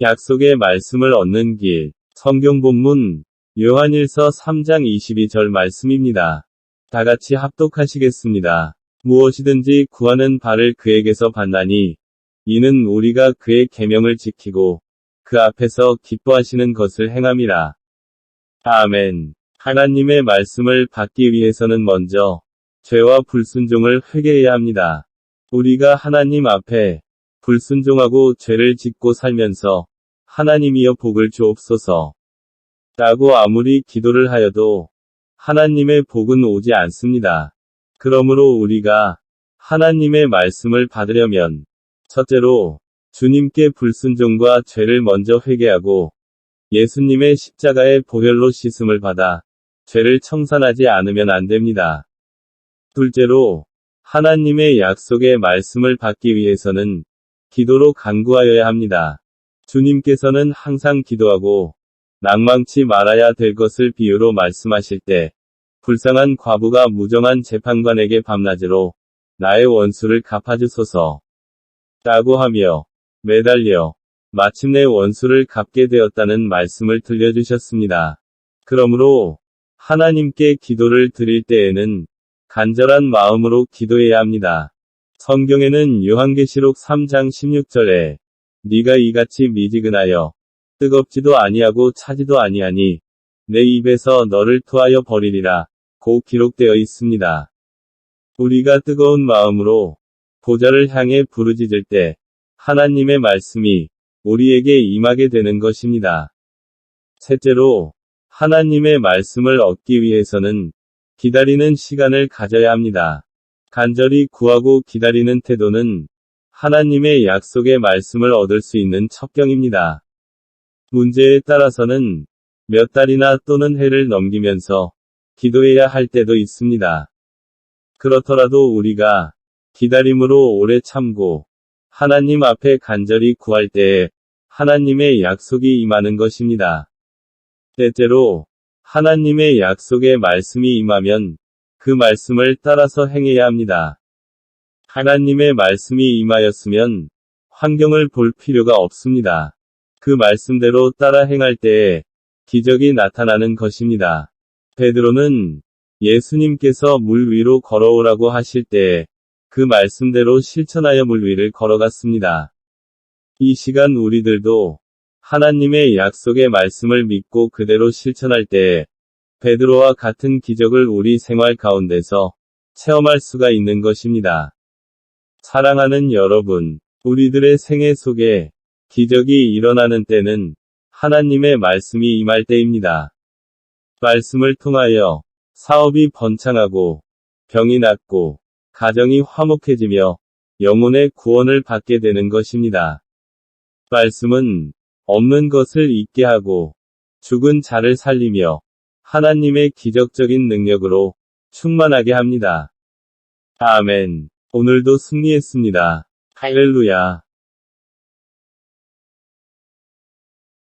약속의 말씀을 얻는 길. 성경 본문 요한일서 3장 22절 말씀입니다. 다 같이 합독하시겠습니다. 무엇이든지 구하는 바를 그에게서 받나니 이는 우리가 그의 계명을 지키고 그 앞에서 기뻐하시는 것을 행함이라. 아멘. 하나님의 말씀을 받기 위해서는 먼저 죄와 불순종을 회개해야 합니다. 우리가 하나님 앞에 불순종하고 죄를 짓고 살면서 하나님이여 복을 주옵소서 라고 아무리 기도를 하여도 하나님의 복은 오지 않습니다. 그러므로 우리가 하나님의 말씀을 받으려면 첫째로 주님께 불순종과 죄를 먼저 회개하고 예수님의 십자가의 보혈로 씻음을 받아 죄를 청산하지 않으면 안 됩니다. 둘째로 하나님의 약속의 말씀을 받기 위해서는 기도로 간구하여야 합니다. 주님께서는 항상 기도하고 낭망치 말아야 될 것을 비유로 말씀하실 때 불쌍한 과부가 무정한 재판관에게 밤낮으로 나의 원수를 갚아주소서 라고 하며 매달려 마침내 원수를 갚게 되었다는 말씀을 들려주셨습니다. 그러므로 하나님께 기도를 드릴 때에는 간절한 마음으로 기도해야 합니다. 성경에는 요한계시록 3장 16절에 네가 이같이 미지근하여 뜨겁지도 아니하고 차지도 아니하니 내 입에서 너를 토하여 버리리라 고 기록되어 있습니다. 우리가 뜨거운 마음으로 보좌를 향해 부르짖을 때 하나님의 말씀이 우리에게 임하게 되는 것입니다. 셋째로 하나님의 말씀을 얻기 위해서는 기다리는 시간을 가져야 합니다. 간절히 구하고 기다리는 태도는 하나님의 약속의 말씀을 얻을 수 있는 첩경입니다. 문제에 따라서는 몇 달이나 또는 해를 넘기면서 기도해야 할 때도 있습니다. 그렇더라도 우리가 기다림으로 오래 참고 하나님 앞에 간절히 구할 때에 하나님의 약속이 임하는 것입니다. 때때로 하나님의 약속의 말씀이 임하면 그 말씀을 따라서 행해야 합니다. 하나님의 말씀이 임하였으면 환경을 볼 필요가 없습니다. 그 말씀대로 따라 행할 때에 기적이 나타나는 것입니다. 베드로는 예수님께서 물 위로 걸어오라고 하실 때에 그 말씀대로 실천하여 물 위를 걸어갔습니다. 이 시간 우리들도 하나님의 약속의 말씀을 믿고 그대로 실천할 때에 베드로와 같은 기적을 우리 생활 가운데서 체험할 수가 있는 것입니다. 사랑하는 여러분, 우리들의 생애 속에 기적이 일어나는 때는 하나님의 말씀이 임할 때입니다. 말씀을 통하여 사업이 번창하고 병이 낫고 가정이 화목해지며 영혼의 구원을 받게 되는 것입니다. 말씀은 없는 것을 있게 하고 죽은 자를 살리며 하나님의 기적적인 능력으로 충만하게 합니다. 아멘. 오늘도 승리했습니다. 할렐루야.